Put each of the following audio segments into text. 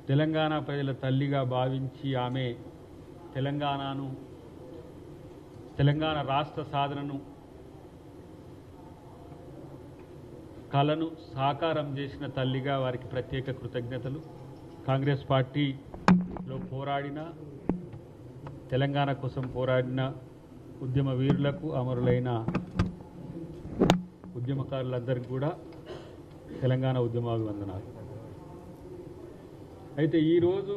తెలంగాణ ప్రజల తల్లిగా భావించి ఆమె తెలంగాణ రాష్ట్ర సాధనను కలను సాకారం చేసిన తల్లిగా వారికి ప్రత్యేక కృతజ్ఞతలు. కాంగ్రెస్ పార్టీలో పోరాడిన, తెలంగాణ కోసం పోరాడిన ఉద్యమ వీరులకు, అమరులైన ఉద్యమకారులందరికీ కూడా తెలంగాణ ఉద్యమాభివందనాలు. అయితే ఈరోజు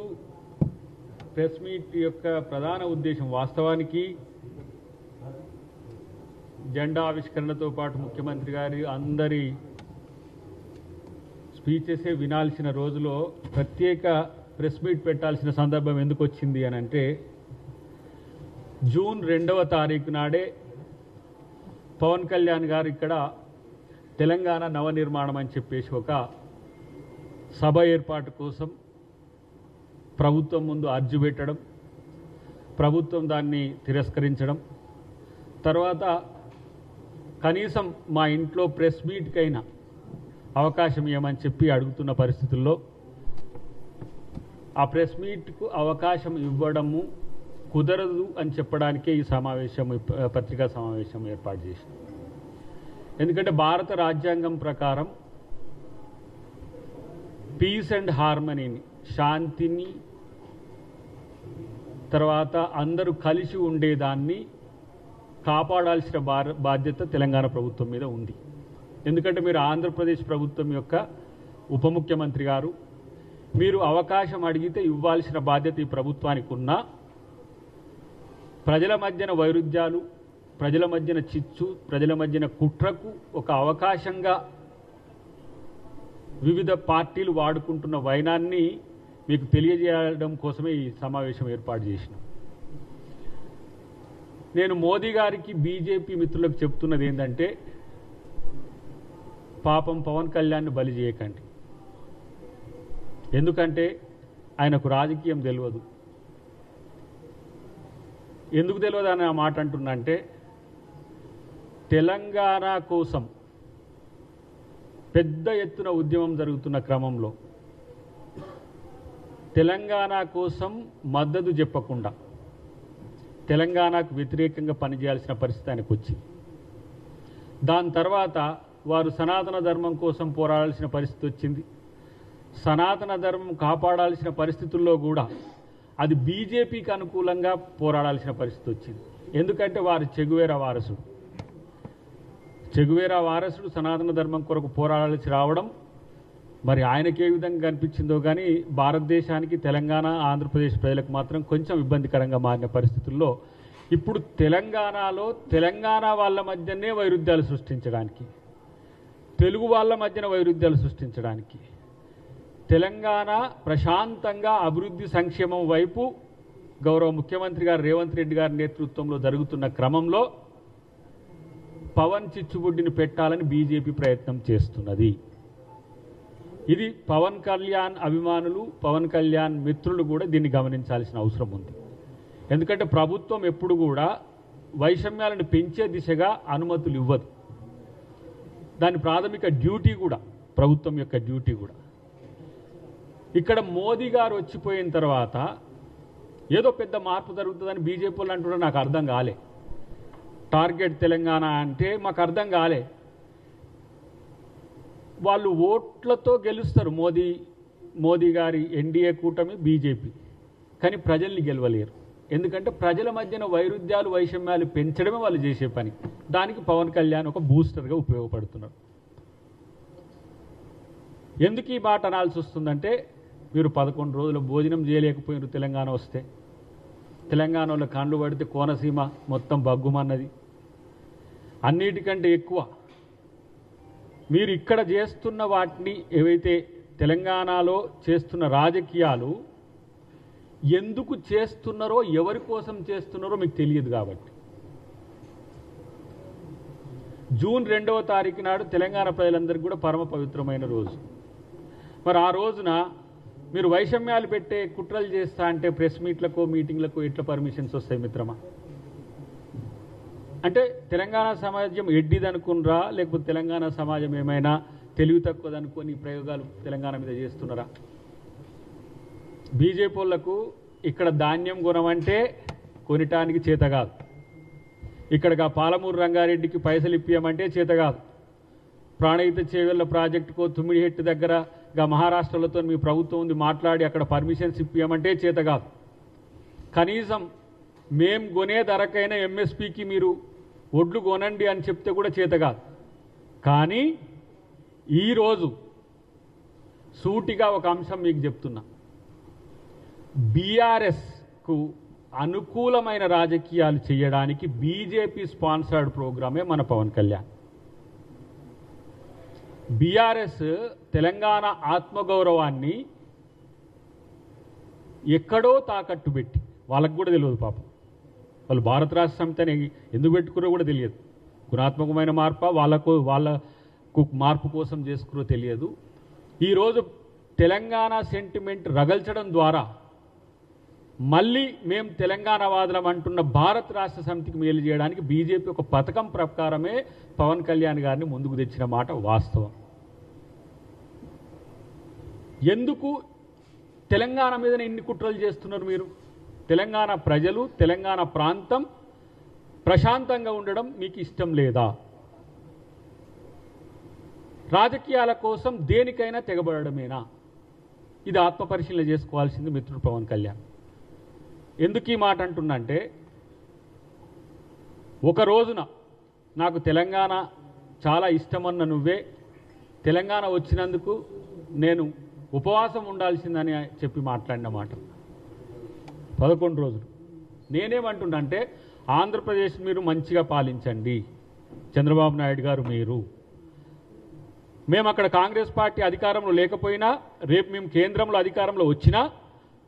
ప్రెస్ మీట్ యొక్క ప్రధాన ఉద్దేశం వాస్తవానికి జెండా ఆవిష్కరణతో పాటు ముఖ్యమంత్రి గారి అందరి స్పీచెసే వినాల్సిన రోజులో ప్రత్యేక ప్రెస్ మీట్ పెట్టాల్సిన సందర్భం ఎందుకు వచ్చింది అని అంటే, జూన్ 2వ తారీఖు నాడే పవన్ కళ్యాణ్ గారు ఇక్కడ తెలంగాణ నవనిర్మాణం అని చెప్పేసి ఒక సభ ఏర్పాటు కోసం ప్రభుత్వం ముందు అర్జీ పెట్టడం, ప్రభుత్వం దాన్ని తిరస్కరించడం, తర్వాత కనీసం మా ఇంట్లో ప్రెస్ మీట్కైనా అవకాశం ఇవ్వమని చెప్పి అడుగుతున్న పరిస్థితుల్లో ఆ ప్రెస్ మీట్కు అవకాశం ఇవ్వడము కుదరదు అని చెప్పడానికే ఈ పత్రికా సమావేశం ఏర్పాటు చేసింది. ఎందుకంటే భారత రాజ్యాంగం ప్రకారం పీస్ అండ్ హార్మనీని, శాంతిని, తర్వాత అందరూ కలిసి ఉండేదాన్ని కాపాడాల్సిన బాధ్యత తెలంగాణ ప్రభుత్వం మీద ఉంది. ఎందుకంటే మీరు ఆంధ్రప్రదేశ్ ప్రభుత్వం యొక్క ఉప ముఖ్యమంత్రి గారు, మీరు అవకాశం అడిగితే ఇవ్వాల్సిన బాధ్యత ఈ ప్రభుత్వానికి ఉన్నా, ప్రజల మధ్యన వైరుధ్యాలు, ప్రజల మధ్యన చిచ్చు, ప్రజల మధ్యన కుట్రకు ఒక అవకాశంగా వివిధ పార్టీలు వాడుకుంటున్న వైనాన్ని మీకు తెలియజేయడం కోసమే ఈ సమావేశం ఏర్పాటు చేసిన. నేను మోదీ గారికి, బీజేపీ మిత్రులకు చెప్తున్నది ఏంటంటే, పాపం పవన్ కళ్యాణ్ని బలి చేయకండి. ఎందుకంటే ఆయనకు రాజకీయం తెలియదు. ఎందుకు తెలియదు అని ఆ మాట అంటున్నా అంటే, తెలంగాణ కోసం పెద్ద ఎత్తున ఉద్యమం జరుగుతున్న క్రమంలో తెలంగాణ కోసం మద్దతు చెప్పకుండా తెలంగాణకు వ్యతిరేకంగా పనిచేయాల్సిన పరిస్థితి ఆయనకు వచ్చింది. దాని తర్వాత వారు సనాతన ధర్మం కోసం పోరాడాల్సిన పరిస్థితి వచ్చింది. సనాతన ధర్మం కాపాడాల్సిన పరిస్థితుల్లో కూడా అది బీజేపీకి అనుకూలంగా పోరాడాల్సిన పరిస్థితి వచ్చింది. ఎందుకంటే వారు చెగువేరా వారసుడు సనాతన ధర్మం కొరకు పోరాడాల్సి రావడం మరి ఆయనకి ఏ విధంగా కనిపించిందో కానీ భారతదేశానికి, తెలంగాణ, ఆంధ్రప్రదేశ్ ప్రజలకు మాత్రం కొంచెం ఇబ్బందికరంగా మారిన పరిస్థితుల్లో ఇప్పుడు తెలంగాణలో తెలంగాణ వాళ్ళ మధ్యనే వైరుధ్యాలు సృష్టించడానికి, తెలుగు వాళ్ళ మధ్యన వైరుధ్యాలు సృష్టించడానికి, తెలంగాణ ప్రశాంతంగా అభివృద్ధి సంక్షేమం వైపు గౌరవ ముఖ్యమంత్రి గారు రేవంత్ రెడ్డి గారి నేతృత్వంలో జరుగుతున్న క్రమంలో పవన్ చిచ్చుబుడ్డిని పెట్టాలని బీజేపీ ప్రయత్నం చేస్తున్నది. ఇది పవన్ కళ్యాణ్ అభిమానులు, పవన్ కళ్యాణ్ మిత్రులు కూడా దీన్ని గమనించాల్సిన అవసరం ఉంది. ఎందుకంటే ప్రభుత్వం ఎప్పుడు కూడా వైషమ్యాలను పెంచే దిశగా అనుమతులు ఇవ్వదు. దాని ప్రాథమిక డ్యూటీ కూడా, ప్రభుత్వం యొక్క డ్యూటీ కూడా. ఇక్కడ మోదీ గారు వచ్చిపోయిన తర్వాత ఏదో పెద్ద మార్పు జరుగుతుందని బీజేపీ వాళ్ళు అంటున్నారు. నాకు అర్థం కాలే. టార్గెట్ తెలంగాణ అంటే మాకు అర్థం కాలే. వాళ్ళు ఓట్లతో గెలుస్తారు, మోదీ గారి ఎన్డీఏ కూటమి, బీజేపీ, కానీ ప్రజల్ని గెలవలేరు. ఎందుకంటే ప్రజల మధ్యన వైరుధ్యాలు, వైషమ్యాలు పెంచడమే వాళ్ళు చేసే పని. దానికి పవన్ కళ్యాణ్ ఒక బూస్టర్గా ఉపయోగపడుతున్నారు. ఎందుకు ఈ మాట అనాల్సి వస్తుందంటే, మీరు 11 రోజులు భోజనం చేయలేకపోయినారు తెలంగాణ వస్తే. తెలంగాణలో కండ్లు పడితే కోనసీమ మొత్తం బగ్గుమన్నది. అన్నిటికంటే ఎక్కువ మీరు ఇక్కడ చేస్తున్న వాటిని, ఏవైతే తెలంగాణలో చేస్తున్న రాజకీయాలు ఎందుకు చేస్తున్నారో, ఎవరి కోసం చేస్తున్నారో మీకు తెలియదు. కాబట్టి జూన్ 2వ తారీఖు నాడు తెలంగాణ ప్రజలందరికీ కూడా పరమ పవిత్రమైన రోజు. మరి ఆ రోజున మీరు వైషమ్యాలు పెట్టే కుట్రలు చేస్తా అంటే ప్రెస్ మీట్లకు, మీటింగ్లకు ఎట్లా పర్మిషన్స్ వస్తాయి మిత్రమా? అంటే తెలంగాణ సమాజం ఎడ్డిదనుకున్నారా, లేకపోతే తెలంగాణ సమాజం ఏమైనా తెలివి తక్కువదనుకొని ప్రయోగాలు తెలంగాణ మీద చేస్తున్నారా? బీజేపీ వాళ్ళకు ఇక్కడ ధాన్యం కొనమంటే కొనటానికి చేత కాదు, ఇక్కడగా పాలమూరు రంగారెడ్డికి పైసలు ఇప్పియమంటే చేత కాదు, ప్రాణహిత చేవెళ్ళ ప్రాజెక్టుకో తుమ్మిడిహెట్టు దగ్గరగా మహారాష్ట్రలతో మీ ప్రభుత్వం ఉంది మాట్లాడి అక్కడ పర్మిషన్స్ ఇప్పియమంటే చేత కాదు. కనీసం మేం కొనే ధరకైనా ఎంఎస్పీకి మీరు ఒడ్లు కొనండి అని చెప్తే కూడా చేత కాదు. కానీ ఈరోజు సూటిగా ఒక అంశం మీకు చెప్తున్నా, బీఆర్ఎస్కు అనుకూలమైన రాజకీయాలు చేయడానికి బీజేపీ స్పాన్సర్డ్ ప్రోగ్రామే మన పవన్ కళ్యాణ్. బీఆర్ఎస్ తెలంగాణ ఆత్మగౌరవాన్ని ఎక్కడో తాకట్టు పెట్టి, వాళ్ళకు కూడా తెలియదు పాపం, వాళ్ళు భారత రాష్ట్ర సమితిని ఎందుకు పెట్టుకురో కూడా తెలియదు, గుణాత్మకమైన మార్పు వాళ్ళకు మార్పు కోసం చేసుకురో తెలియదు. ఈరోజు తెలంగాణ సెంటిమెంట్ రగల్చడం ద్వారా మళ్ళీ మేము తెలంగాణ వాదులం అంటున్న భారత రాష్ట్ర సమితికి మేలు చేయడానికి బీజేపీ ఒక పథకం ప్రకారమే పవన్ కళ్యాణ్ గారిని ముందుకు తెచ్చిన మాట వాస్తవం. ఎందుకు తెలంగాణ మీదనే ఇన్ని కుట్రలు చేస్తున్నారు మీరు? తెలంగాణ ప్రజలు, తెలంగాణ ప్రాంతం ప్రశాంతంగా ఉండడం మీకు ఇష్టం లేదా? రాజకీయాల కోసం దేనికైనా తెగబడమేనా? ఇది ఆత్మపరిశీలన చేసుకోవాల్సింది మిత్రుడు పవన్ కళ్యాణ్. ఎందుకు ఈ మాట అంటున్నంటే, ఒక రోజున నాకు తెలంగాణ చాలా ఇష్టమన్న నువ్వే తెలంగాణ వచ్చినందుకు నేను ఉపవాసం ఉండాల్సిందని చెప్పి మాట్లాడిన మాట 11 రోజులు. నేనేమంటున్నంటే, ఆంధ్రప్రదేశ్ మీరు మంచిగా పాలించండి, చంద్రబాబు నాయుడు గారు మీరు. మేము అక్కడ కాంగ్రెస్ పార్టీ అధికారంలో లేకపోయినా, రేపు మేము కేంద్రంలో అధికారంలో వచ్చినా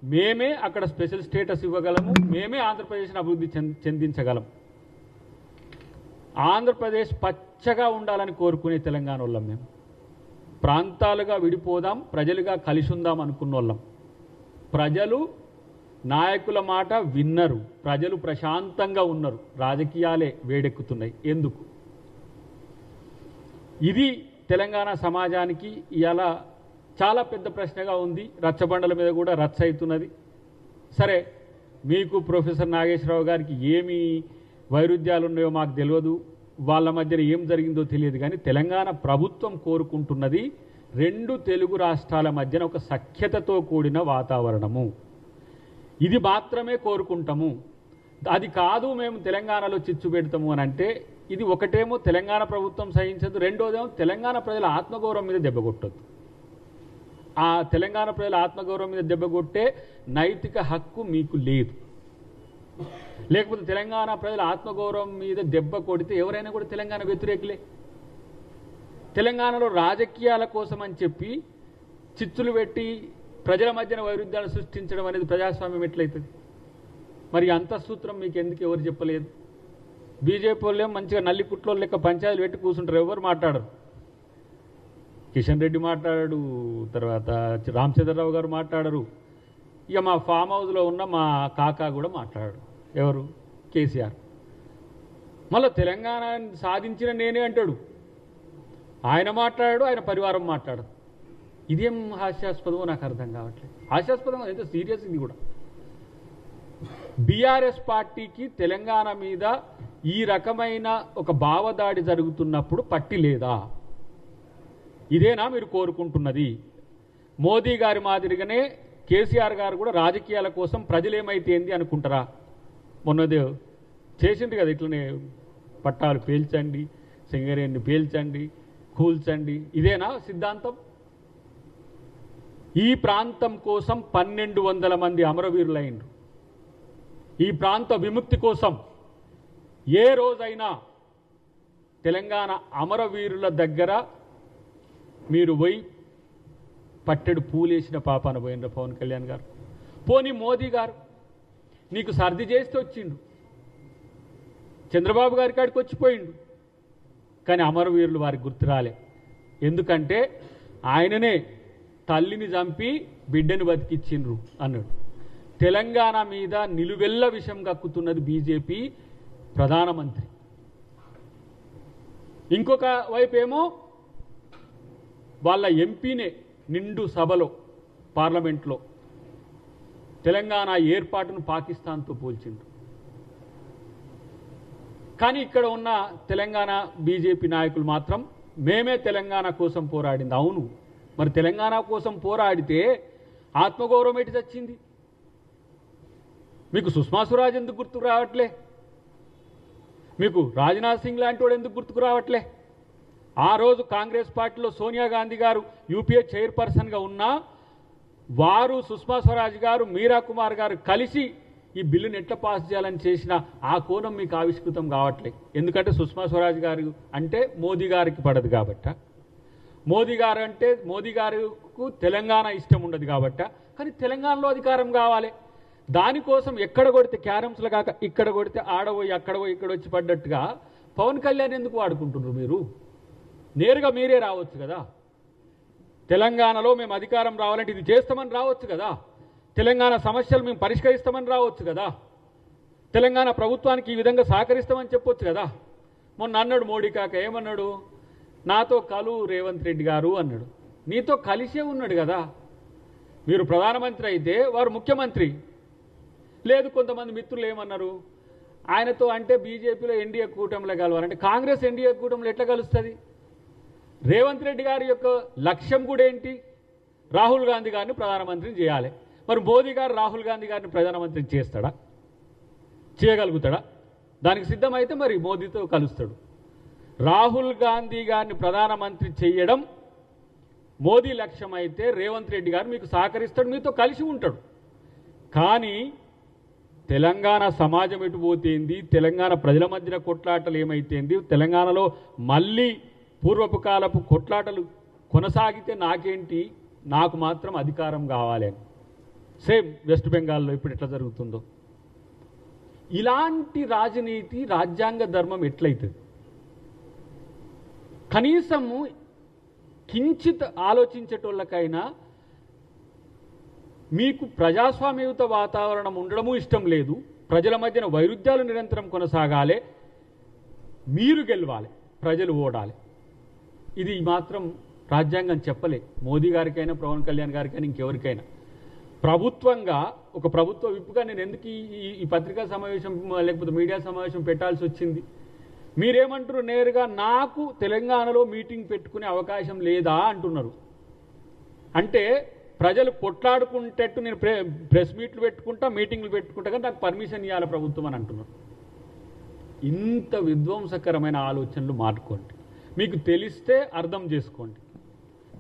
మేమే అక్కడ స్పెషల్ స్టేటస్ ఇవ్వగలము, మేమే ఆంధ్రప్రదేశ్ని అభివృద్ధి చెందించగలం. ఆంధ్రప్రదేశ్ పచ్చగా ఉండాలని కోరుకునే తెలంగాణ వాళ్ళం మేము. ప్రాంతాలుగా విడిపోదాం, ప్రజలుగా కలిసి ఉందాం అనుకున్న వాళ్ళం. ప్రజలు నాయకుల మాట విన్నరు, ప్రజలు ప్రశాంతంగా ఉన్నారు, రాజకీయాలే వేడెక్కుతున్నాయి. ఎందుకు? ఇది తెలంగాణ సమాజానికి ఇలా చాలా పెద్ద ప్రశ్నగా ఉంది. రచ్చబండల మీద కూడా రచ్చ అవుతున్నది. సరే, మీకు ప్రొఫెసర్ నాగేశ్వరరావు గారికి ఏమి వైరుధ్యాలు ఉన్నాయో మాకు తెలియదు, వాళ్ళ మధ్యన ఏం జరిగిందో తెలియదు. కానీ తెలంగాణ ప్రభుత్వం కోరుకుంటున్నది 2 తెలుగు రాష్ట్రాల మధ్యన ఒక సఖ్యతతో కూడిన వాతావరణము. ఇది మాత్రమే కోరుకుంటాము. అది కాదు మేము తెలంగాణలో చిచ్చు పెడతాము అని అంటే, ఇది ఒకటేమో తెలంగాణ ప్రభుత్వం సహించదు, రెండోదేమో తెలంగాణ ప్రజల ఆత్మగౌరవం మీద దెబ్బ కొట్టదు. ఆ తెలంగాణ ప్రజల ఆత్మగౌరవం మీద దెబ్బ కొట్టే నైతిక హక్కు మీకు లేదు. లేకపోతే తెలంగాణ ప్రజల ఆత్మగౌరవం మీద దెబ్బ కొడితే ఎవరైనా కూడా తెలంగాణ వ్యతిరేకులే. తెలంగాణలో రాజకీయాల కోసం అని చెప్పి చిచ్చులు పెట్టి ప్రజల మధ్యన వైరుధ్యాలు సృష్టించడం అనేది ప్రజాస్వామ్యం ఎట్లయితుంది? మరి అంతఃసూత్రం మీకు ఎందుకు ఎవరు చెప్పలేదు? బీజేపీ వాళ్ళు మంచిగా నల్లికుట్లో లెక్క పంచాయతీలు పెట్టి కూర్చుంటారు, ఎవరు మాట్లాడరు. కిషన్ రెడ్డి మాట్లాడాడు, తర్వాత రామచంద్రరావు గారు మాట్లాడరు, ఇక మా ఫామ్ హౌస్లో ఉన్న మా కాకా కూడా మాట్లాడాడు. ఎవరు? కేసీఆర్. మళ్ళీ తెలంగాణ సాధించిన నేనే అంటాడు. ఆయన మాట్లాడాడు, ఆయన పరివారం మాట్లాడదు. ఇదేం హాస్యాస్పదమో నాకు అర్థం కావట్లేదు. హాస్యాస్పదం అయితే సీరియస్. ఇది కూడా బీఆర్ఎస్ పార్టీకి తెలంగాణ మీద ఈ రకమైన ఒక భావదాడి జరుగుతున్నప్పుడు పట్టి లేదా? ఇదేనా మీరు కోరుకుంటున్నది? మోదీ గారి మాదిరిగానే కేసీఆర్ గారు కూడా రాజకీయాల కోసం ప్రజలేమైతే ఏంది అనుకుంటారా? మొన్నదే చేసింది కదా, ఇట్లనే పట్టాలు పేల్చండి, సింగరేణిని పేల్చండి, కూల్చండి. ఇదేనా సిద్ధాంతం? ఈ ప్రాంతం కోసం 1200 మంది అమరవీరులైండ్రు. ఈ ప్రాంత విముక్తి కోసం ఏ రోజైనా తెలంగాణ అమరవీరుల దగ్గర మీరు పోయి పట్టెడు పూలేసిన పాపాన పోయినరు పవన్ కళ్యాణ్ గారు. పోనీ మోదీ గారు నీకు సర్ది చేస్తే వచ్చిండు, చంద్రబాబు గారి కాడికి వచ్చిపోయిండు, కానీ అమరవీరులు వారికి గుర్తు రాలే. ఎందుకంటే ఆయననే తల్లిని చంపి బిడ్డను బతికిచ్చిండ్రు అన్నాడు. తెలంగాణ మీద నిలువెల్ల విషం కక్కుతున్నది బీజేపీ ప్రధానమంత్రి. ఇంకొక వైపేమో వాళ్ళ ఎంపీనే నిండు సభలో పార్లమెంట్లో తెలంగాణ ఏర్పాటును పాకిస్తాన్తో పోల్చిండ్రు. కానీ ఇక్కడ ఉన్న తెలంగాణ బీజేపీ నాయకులు మాత్రం మేమే తెలంగాణ కోసం పోరాడింది. అవును, మరి తెలంగాణ కోసం పోరాడితే ఆత్మగౌరవం ఎటు చచ్చింది? మీకు సుష్మా స్వరాజ్ ఎందుకు గుర్తుకు రావట్లే? మీకు రాజ్నాథ్ సింగ్ లాంటి వాడు ఎందుకు గుర్తుకు రావట్లే? ఆ రోజు కాంగ్రెస్ పార్టీలో సోనియా గాంధీ గారు యూపీఏ చైర్పర్సన్గా ఉన్నా వారు, సుష్మా స్వరాజ్ గారు, మీరా కుమార్ గారు కలిసి ఈ బిల్లును ఎట్లా పాస్ చేయాలని చేసిన ఆ కోణం మీకు ఆవిష్కృతం కావట్లేదు. ఎందుకంటే సుష్మా స్వరాజ్ గారు అంటే మోదీ గారికి పడదు కాబట్ట, మోదీ గారు అంటే మోదీ గారికి తెలంగాణ ఇష్టం ఉండదు కాబట్ట. కానీ తెలంగాణలో అధికారం కావాలి. దానికోసం ఎక్కడ కొడితే క్యారమ్స్లో కాక ఇక్కడ కొడితే ఆడపోయి అక్కడ పోయి ఇక్కడ వచ్చి పడ్డట్టుగా పవన్ కళ్యాణ్ ఎందుకు వాడుకుంటున్నారు? మీరు నేరుగా మీరే రావచ్చు కదా. తెలంగాణలో మేము అధికారం రావాలంటే ఇది చేస్తామని రావచ్చు కదా. తెలంగాణ సమస్యలు మేము పరిష్కరిస్తామని రావచ్చు కదా. తెలంగాణ ప్రభుత్వానికి ఈ విధంగా సహకరిస్తామని చెప్పొచ్చు కదా. మొన్న అన్నాడు మోడీ కాక, ఏమన్నాడు? నాతో కలు రేవంత్ రెడ్డి గారు అన్నాడు. నీతో కలిసే ఉన్నాడు కదా. మీరు ప్రధానమంత్రి అయితే వారు ముఖ్యమంత్రి. లేదు, కొంతమంది మిత్రులు ఏమన్నారు, ఆయనతో అంటే బీజేపీలో ఎన్డీఏ కూటమిలో కలవాలంటే కాంగ్రెస్ ఎన్డీఏ కూటమిలో ఎట్లా కలుస్తుంది? రేవంత్ రెడ్డి గారి యొక్క లక్ష్యం కూడా ఏంటి? రాహుల్ గాంధీ గారిని ప్రధానమంత్రిని చేయాలి. మరి మోదీ గారు రాహుల్ గాంధీ గారిని ప్రధానమంత్రిని చేస్తాడా? చేయగలుగుతాడా? దానికి సిద్ధమైతే మరి మోదీతో కలుస్తాడు. రాహుల్ గాంధీ గారిని ప్రధానమంత్రి చేయడం మోదీ లక్ష్యం అయితే రేవంత్ రెడ్డి గారు మీకు సహకరిస్తాడు, మీతో కలిసి ఉంటాడు. కానీ తెలంగాణ సమాజం ఎటుపోతేంది, తెలంగాణ ప్రజల మధ్యన కొట్లాటలు ఏమైతేంది, తెలంగాణలో మళ్ళీ పూర్వపు కాలపు కొట్లాటలు కొనసాగితే నాకేంటి, నాకు మాత్రం అధికారం కావాలి అని. సేమ్ వెస్ట్ బెంగాల్లో ఇప్పుడు ఎట్లా జరుగుతుందో ఇలాంటి రాజనీతి, రాజ్యాంగ ధర్మం ఎట్లయితుంది? కనీసము కించిత్ ఆలోచించేటోళ్ళకైనా మీకు ప్రజాస్వామ్యయుత వాతావరణం ఉండడము ఇష్టం లేదు, ప్రజల మధ్యన వైరుధ్యాలు నిరంతరం కొనసాగాలి, మీరు గెలవాలి, ప్రజలు ఓడాలి. ఇది మాత్రం రాజ్యాంగం చెప్పలే. మోదీ గారికైనా, పవన్ కళ్యాణ్ గారికైనా, ఇంకెవరికైనా. ప్రభుత్వంగా ఒక ప్రభుత్వ విప్పుగా నేను ఎందుకు ఈ పత్రికా సమావేశం లేకపోతే మీడియా సమావేశం పెట్టాల్సి వచ్చింది? మీరేమంటారు? నేరుగా నాకు తెలంగాణలో మీటింగ్ పెట్టుకునే అవకాశం లేదా అంటున్నారు. అంటే ప్రజలు కొట్లాడుకుంటట్టు నేను ప్రెస్ మీట్లు పెట్టుకుంటా, మీటింగ్లు పెట్టుకుంటా, కానీ నాకు పర్మిషన్ ఇవ్వాలి ప్రభుత్వం అని అంటున్నారు. ఇంత విధ్వంసకరమైన ఆలోచనలు మానుకోండి. మీకు తెలిస్తే అర్థం చేసుకోండి.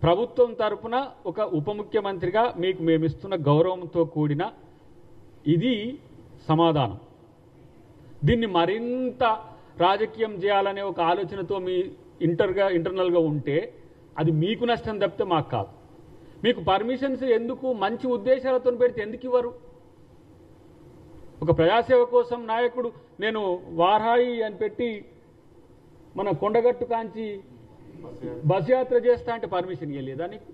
ప్రభుత్వం తరపున ఒక ఉప ముఖ్యమంత్రిగా మీకు మేమిస్తున్న గౌరవంతో కూడిన ఇది సమాధానం. దీన్ని మరింత రాజకీయం చేయాలనే ఒక ఆలోచనతో మీ ఇంటర్నల్గా ఉంటే అది మీకు నష్టం తప్పితే మాకు కాదు. మీకు పర్మిషన్స్ ఎందుకు? మంచి ఉద్దేశాలతో పెడితే ఎందుకు ఇవ్వరు? ఒక ప్రజాసేవ కోసం నాయకుడు నేను వారాయి అని పెట్టి మన కొండగట్టు కాంచి బస్ యాత్ర చేస్తా అంటే పర్మిషన్ ఇవ్వలేదా నీకు?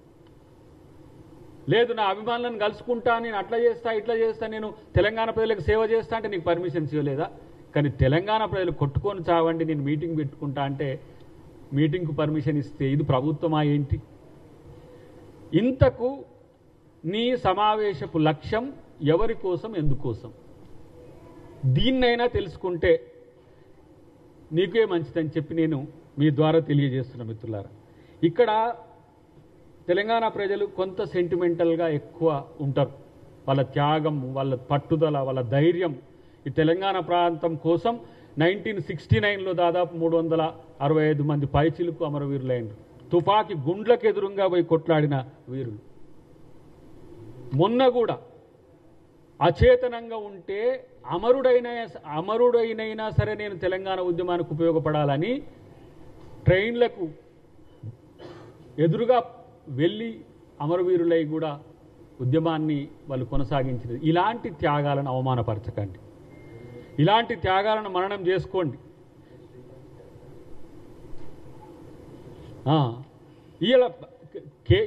లేదు, నా అభిమానులను కలుసుకుంటా, నేను అట్లా చేస్తా, ఇట్లా చేస్తా, నేను తెలంగాణ ప్రజలకు సేవ చేస్తా అంటే నీకు పర్మిషన్స్ ఇవ్వలేదా? కానీ తెలంగాణ ప్రజలు కొట్టుకొని చావండి, నేను మీటింగ్ పెట్టుకుంటా అంటే మీటింగ్కు పర్మిషన్ ఇస్తే ఇది ప్రభుత్వమా ఏంటి? ఇంతకు నీ సమావేశపు లక్ష్యం ఎవరి కోసం, ఎందుకోసం? దీన్నైనా తెలుసుకుంటే నీకే మంచిదని చెప్పి నేను మీ ద్వారా తెలియజేస్తున్న మిత్రులారా. ఇక్కడ తెలంగాణ ప్రజలు కొంత సెంటిమెంటల్గా ఎక్కువ ఉంటారు. వాళ్ళ త్యాగం, వాళ్ళ పట్టుదల, వాళ్ళ ధైర్యం. ఈ తెలంగాణ ప్రాంతం కోసం 1969లో దాదాపు 365 మంది పైచిలకు అమరవీరులైనరు. తుపాకీ గుండ్లకు ఎదురుగా పోయి కొట్లాడిన వీరులు. మొన్న కూడా అచేతనంగా ఉంటే అమరుడైనైనా సరే నేను తెలంగాణ ఉద్యమానికి ఉపయోగపడాలని ట్రైన్లకు ఎదురుగా వెళ్ళి అమరవీరులై కూడా ఉద్యమాన్ని వాళ్ళు కొనసాగించారు. ఇలాంటి త్యాగాలను అవమానపరచకండి, ఇలాంటి త్యాగాలను మననం చేసుకోండి. ఇలా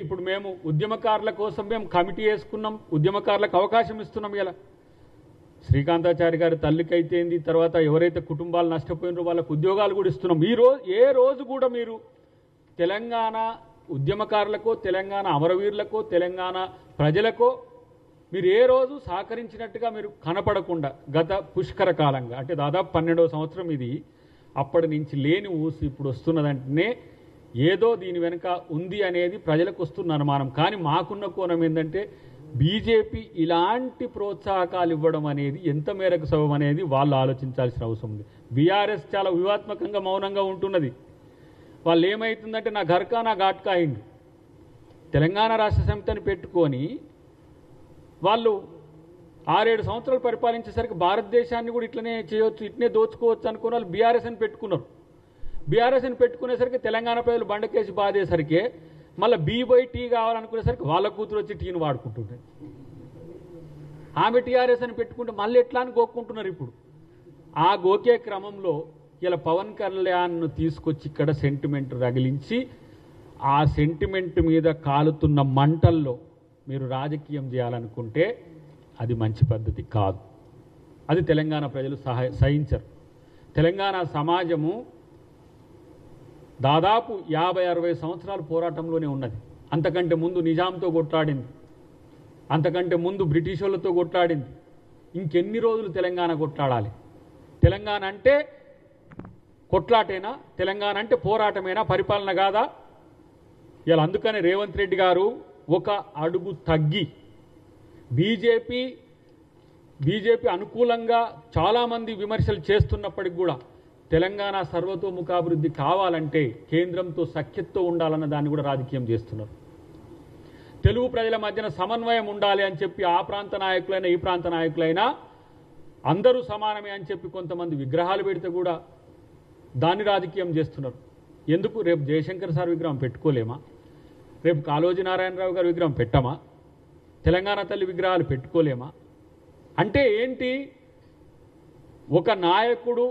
ఇప్పుడు మేము ఉద్యమకారుల కోసం మేము కమిటీ వేసుకున్నాం, ఉద్యమకారులకు అవకాశం ఇస్తున్నాం. ఇలా శ్రీకాంతాచారి గారి తల్లికైతేంది, తర్వాత ఎవరైతే కుటుంబాలు నష్టపోయినారో వాళ్ళకు ఉద్యోగాలు కూడా ఇస్తున్నాం. ఏ రోజు కూడా మీరు తెలంగాణ ఉద్యమకారులకో, తెలంగాణ అమరవీరులకో, తెలంగాణ ప్రజలకో మీరు ఏ రోజు సహకరించినట్టుగా మీరు కనపడకుండా గత పుష్కర కాలంగా అంటే దాదాపు 12వ సంవత్సరం ఇది, అప్పటి నుంచి లేని ఊసి ఇప్పుడు వస్తున్నదంటేనే ఏదో దీని వెనుక ఉంది అనేది ప్రజలకు వస్తున్న అనుమానం. కానీ మాకున్న కోణం ఏంటంటే బీజేపీ ఇలాంటి ప్రోత్సాహకాలు ఇవ్వడం అనేది ఎంత మేరకు సబబు అనేది వాళ్ళు ఆలోచించాల్సిన అవసరం ఉంది. బీఆర్ఎస్ చాలా వ్యూహాత్మకంగా మౌనంగా ఉంటున్నది. వాళ్ళు ఏమవుతుందంటే నా ఘర్కా నా ఘాట్కా అయింది. తెలంగాణ రాష్ట్ర సమితిని పెట్టుకొని వాళ్ళు 6-7 సంవత్సరాలు పరిపాలించేసరికి భారతదేశాన్ని కూడా ఇట్లనే చేయొచ్చు, ఇట్లనే దోచుకోవచ్చు అనుకున్న వాళ్ళు బీఆర్ఎస్ అని పెట్టుకున్నారు. బీఆర్ఎస్ అని పెట్టుకునేసరికి తెలంగాణ ప్రజలు బండకేసి బాధేసరికి మళ్ళీ టీ కావాలనుకునేసరికి వాళ్ళ కూతురు వచ్చి టీని వాడుకుంటుంటారు. ఆమె టీఆర్ఎస్ అని పెట్టుకుంటే మళ్ళీ ఎట్లా అని గోక్కుంటున్నారు. ఇప్పుడు ఆ గోకే క్రమంలో ఇలా పవన్ కళ్యాణ్ను తీసుకొచ్చి ఇక్కడ సెంటిమెంట్ రగిలించి ఆ సెంటిమెంట్ మీద కాలుతున్న మంటల్లో మీరు రాజకీయం చేయాలనుకుంటే అది మంచి పద్ధతి కాదు. అది తెలంగాణ ప్రజలు సహించరు. తెలంగాణ సమాజము దాదాపు 50-60 సంవత్సరాలు పోరాటంలోనే ఉన్నది. అంతకంటే ముందు నిజాంతో కొట్లాడింది, అంతకంటే ముందు బ్రిటిష్ వాళ్ళతో కొట్లాడింది. ఇంకెన్ని రోజులు తెలంగాణ కొట్లాడాలి? తెలంగాణ అంటే కొట్లాటేనా? తెలంగాణ అంటే పోరాటమేనా? పరిపాలన కాదా? ఇలా అందుకనే రేవంత్ రెడ్డి గారు ఒక అడుగు తగ్గి బీజేపీ అనుకూలంగా చాలామంది విమర్శలు చేస్తున్నప్పటికి కూడా తెలంగాణ సర్వతోముఖాభివృద్ధి కావాలంటే కేంద్రంతో సఖ్యతతో ఉండాలన్న దాన్ని కూడా రాజకీయం చేస్తున్నారు. తెలుగు ప్రజల మధ్యన సమన్వయం ఉండాలి అని చెప్పి ఆ ప్రాంత నాయకులైనా ఈ ప్రాంత నాయకులైనా అందరూ సమానమే అని చెప్పి కొంతమంది విగ్రహాలు పెడితే కూడా దాన్ని రాజకీయం చేస్తున్నారు. ఎందుకు? రేపు జయశంకర్ సార్ విగ్రహం పెట్టుకోలేమా? రేపు కాళోజీ నారాయణరావు గారి విగ్రహం పెట్టమా? తెలంగాణ తల్లి విగ్రహాలు పెట్టుకోలేమా? అంటే ఏంటి? ఒక నాయకుడు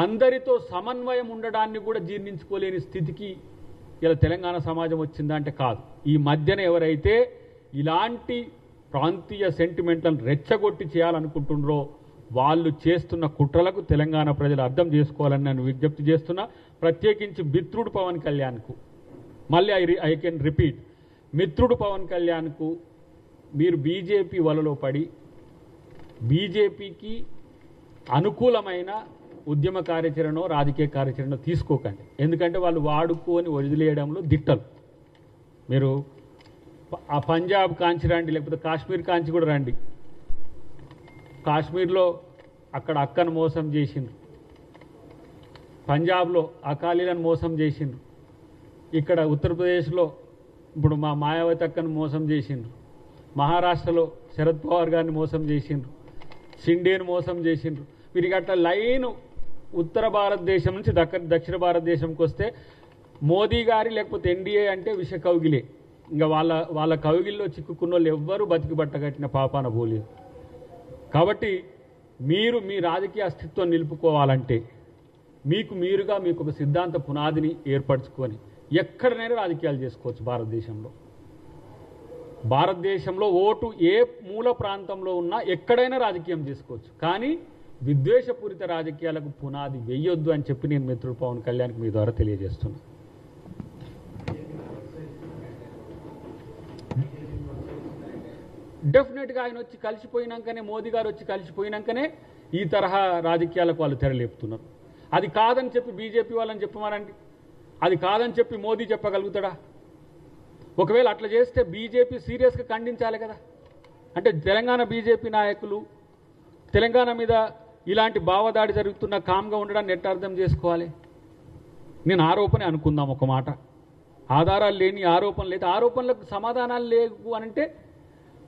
అందరితో సమన్వయం ఉండడాన్ని కూడా జీర్ణించుకోలేని స్థితికి ఇలా తెలంగాణ సమాజం వచ్చిందా అంటే కాదు. ఈ మధ్యన ఎవరైతే ఇలాంటి ప్రాంతీయ సెంటిమెంట్లను రెచ్చగొట్టి చేయాలనుకుంటున్నారో వాళ్ళు చేస్తున్న కుట్రలకు తెలంగాణ ప్రజలు అర్థం చేసుకోవాలని నేను విజ్ఞప్తి చేస్తున్నా. ప్రత్యేకించి మిత్రుడు పవన్ కళ్యాణ్కు మళ్ళీ ఐ కెన్ రిపీట్, మిత్రుడు పవన్ కళ్యాణ్కు మీరు బీజేపీ వలలో పడి బీజేపీకి అనుకూలమైన ఉద్యమ కార్యాచరణ రాజకీయ కార్యాచరణ తీసుకోకండి. ఎందుకంటే వాళ్ళు వాడుకొని వదిలేయడంలో దిట్టలు. మీరు ఆ పంజాబ్ కాంచి రండి, లేకపోతే కాశ్మీర్ కాంచి కూడా రండి. కాశ్మీర్లో అక్కడ అక్కను మోసం చేసిండ్రు, పంజాబ్లో అకాలీలను మోసం చేసిండ్రు, ఇక్కడ ఉత్తరప్రదేశ్లో ఇప్పుడు మా మాయావతి అక్కను మోసం చేసిండ్రు, మహారాష్ట్రలో శరద్ పవార్ గారిని మోసం చేసిండ్రు, షిండేను మోసం చేసిండ్రు. వీరికి అట్లా లైను ఉత్తర భారతదేశం నుంచి దక్షిణ భారతదేశంకి వస్తే మోదీ గారి లేకపోతే ఎన్డీఏ అంటే విష కౌగిలే. ఇంకా వాళ్ళ కౌగిల్లో చిక్కుకున్న వాళ్ళు ఎవ్వరూ బతికి బట్టగట్టిన పాపాన పోలేదు. కాబట్టి మీరు మీ రాజకీయ అస్తిత్వం నిలుపుకోవాలంటే మీరుగా మీకు ఒక సిద్ధాంత పునాదిని ఏర్పరచుకొని ఎక్కడనైనా రాజకీయాలు చేసుకోవచ్చు. భారతదేశంలో ఓటు ఏ మూల ప్రాంతంలో ఉన్నా ఎక్కడైనా రాజకీయం చేసుకోవచ్చు. కానీ విద్వేషపూరిత రాజకీయాలకు పునాది వేయొద్దు అని చెప్పి నేను మిత్రుడు పవన్ కళ్యాణ్కి మీ ద్వారా తెలియజేస్తున్నా. డెఫినెట్గా ఆయన వచ్చి కలిసిపోయినాకనే, మోదీ గారు వచ్చి కలిసిపోయినాకనే ఈ తరహా రాజకీయాలకు వాళ్ళు తెరలేపుతున్నారు. అది కాదని చెప్పి బీజేపీ వాళ్ళని చెప్పమానండి, అది కాదని చెప్పి మోదీ చెప్పగలుగుతాడా? ఒకవేళ అట్లా చేస్తే బీజేపీ సీరియస్గా ఖండించాలి కదా. అంటే తెలంగాణ బీజేపీ నాయకులు తెలంగాణ మీద ఇలాంటి భావదాడి జరుగుతున్న కామ్గా ఉండడాన్ని ఎట్లా అర్థం చేసుకోవాలి? నేను ఆరోపణ అనుకుందాం ఒక మాట, ఆధారాలు లేని ఆరోపణలు అయితే ఆరోపణలకు సమాధానాలు లేవు అనంటే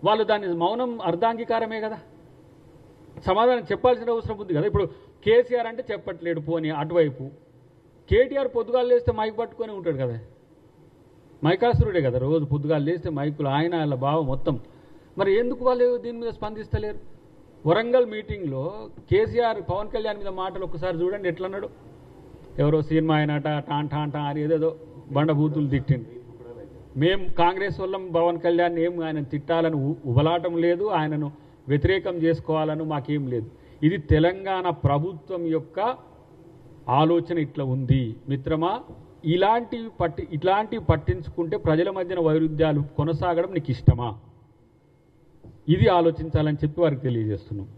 వాళ్ళు దాన్ని మౌనం అర్ధాంగీకారమే కదా. సమాధానం చెప్పాల్సిన అవసరం ఉంది కదా. ఇప్పుడు కేసీఆర్ అంటే చెప్పట్లేడు, పోనీ అటువైపు కేటీఆర్ పొద్దుగాలు లేస్తే మైక్ పట్టుకొని ఉంటాడు కదా, మైకాసురుడే కదా, రోజు పొద్దుగాలు లేస్తే మైకులు ఆయన వాళ్ళ భావం మొత్తం. మరి ఎందుకు వాళ్ళు దీని మీద స్పందిస్తలేరు? వరంగల్ మీటింగ్లో కేసీఆర్ పవన్ కళ్యాణ్ మీద మాటలు ఒక్కసారి చూడండి ఎట్లన్నాడు. ఎవరో సినిమా ఆయనట టాంటా అని ఏదేదో బండబూతులు తిట్టిండు. మేము కాంగ్రెస్ వాళ్ళం పవన్ కళ్యాణ్ ఏం ఆయన తిట్టాలని ఉబలాటం లేదు, ఆయనను వ్యతిరేకం చేసుకోవాలని మాకేం లేదు. ఇది తెలంగాణ ప్రభుత్వం యొక్క ఆలోచన ఇట్లా ఉంది. మిత్రమా, ఇట్లాంటివి పట్టించుకుంటే ప్రజల మధ్యన వైరుధ్యాలు కొనసాగడం నీకు ఇష్టమా? ఇది ఆలోచించాలని చెప్పి వారికి తెలియజేస్తున్నాం.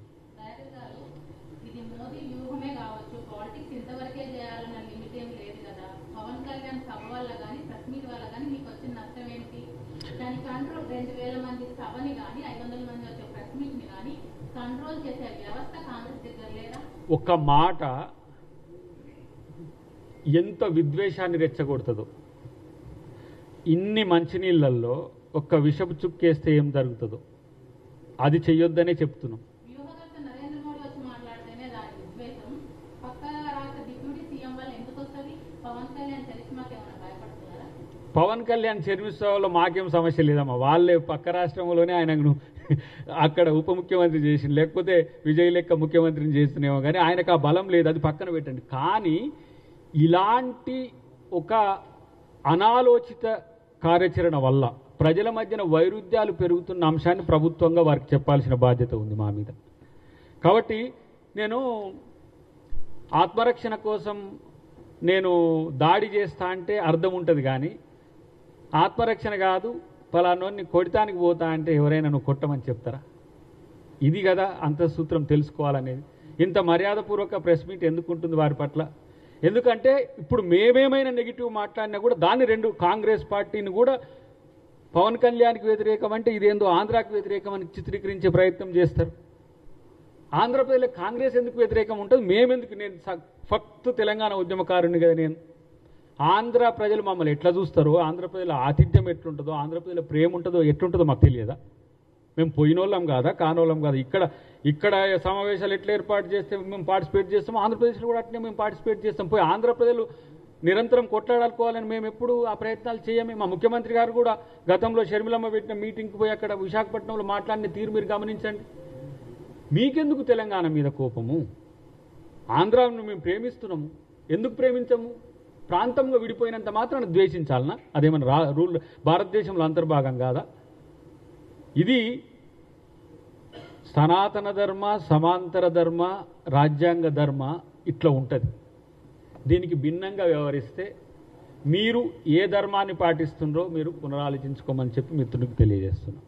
ఒక మాట ఎంత విద్వేషాన్ని రెచ్చగొడుతుందో. ఇన్ని మంచినీళ్ళల్లో ఒక్క విషపు చుక్కేస్తే ఏం జరుగుతుందో అది చెయ్యొద్దనే చెప్తున్నాం. పవన్ కళ్యాణ్ చర్మిస్తలో మాకేం సమస్య లేదమ్మా. వాళ్ళే పక్క రాష్ట్రంలోనే ఆయనను అక్కడ ఉప ముఖ్యమంత్రి చేసి, లేకపోతే విజయ్ లెక్క ముఖ్యమంత్రిని చేస్తున్నామో కానీ ఆయనకు ఆ బలం లేదు, అది పక్కన పెట్టండి. కానీ ఇలాంటి ఒక అనాలోచిత కార్యాచరణ వల్ల ప్రజల మధ్యన వైరుధ్యాలు పెరుగుతున్న అంశాన్ని ప్రభుత్వంగా వారికి చెప్పాల్సిన బాధ్యత ఉంది మా మీద. కాబట్టి నేను ఆత్మరక్షణ కోసం నేను దాడి చేస్తా అంటే అర్థం ఉంటుంది, కానీ ఆత్మరక్షణ కాదు ఫలానోని కొడతానికి పోతా అంటే ఎవరైనా నువ్వు కొట్టమని చెప్తారా? ఇది కదా అంతఃసూత్రం తెలుసుకోవాలనేది. ఇంత మర్యాదపూర్వక ప్రెస్ మీట్ ఎందుకు ఉంటుంది వారి పట్ల? ఎందుకంటే ఇప్పుడు మేమేమైనా నెగిటివ్ మాట్లాడినా కూడా దాన్ని రెండు కాంగ్రెస్ పార్టీని కూడా పవన్ కళ్యాణ్కి వ్యతిరేకం అంటే ఇదేందో ఆంధ్రాకి వ్యతిరేకం అని చిత్రీకరించే ప్రయత్నం చేస్తారు. ఆంధ్రప్రదేశ్లో కాంగ్రెస్ ఎందుకు వ్యతిరేకం ఉంటుంది? మేమెందుకు? నేను ఫక్త్ తెలంగాణ ఉద్యమకారుని కదా నేను. ఆంధ్ర ప్రజలు మమ్మల్ని ఎట్లా చూస్తారో, ఆంధ్రప్రదేశ్లో ఆతిథ్యం ఎట్లుంటుందో, ఆంధ్రప్రదేశ్లో ప్రేమ ఉంటుందో ఎట్లుంటుందో మాకు తెలియదా? మేము పోయినోళ్ళం కాదా, కానోళ్ళం కాదా? ఇక్కడ సమావేశాలు ఎట్లా ఏర్పాటు చేస్తే మేము పార్టిసిపేట్ చేస్తాము, ఆంధ్రప్రదేశ్లో కూడా అట్లనే మేము పార్టిసిపేట్ చేస్తాం. పోయి ఆంధ్రప్రదేశ్ నిరంతరం కొట్లాడాడుకోవాలని మేము ఎప్పుడు ఆ ప్రయత్నాలు చేయమే. మా ముఖ్యమంత్రి గారు కూడా గతంలో షర్మిలమ్మ పెట్టిన మీటింగ్కి పోయి అక్కడ విశాఖపట్నంలో మాట్లాడిన తీరు మీరు గమనించండి. మీకెందుకు తెలంగాణ మీద కోపము? ఆంధ్రాను మేము ప్రేమిస్తున్నాము, ఎందుకు ప్రేమించము? ప్రాంతంగా విడిపోయినంత మాత్రాన ద్వేషించాలనా? అదేమన్నా రూల్ భారతదేశంలో అంతర్భాగం కాదా? ఇది సనాతన ధర్మ, సమాంతర ధర్మ, రాజ్యాంగ ధర్మ ఇట్లా ఉంటుంది. దీనికి భిన్నంగా వ్యవహరిస్తే మీరు ఏ ధర్మాన్ని పాటిస్తుండ్రో మీరు పునరాలోచించుకోమని చెప్పి మిత్రునికి తెలియజేస్తున్నాం.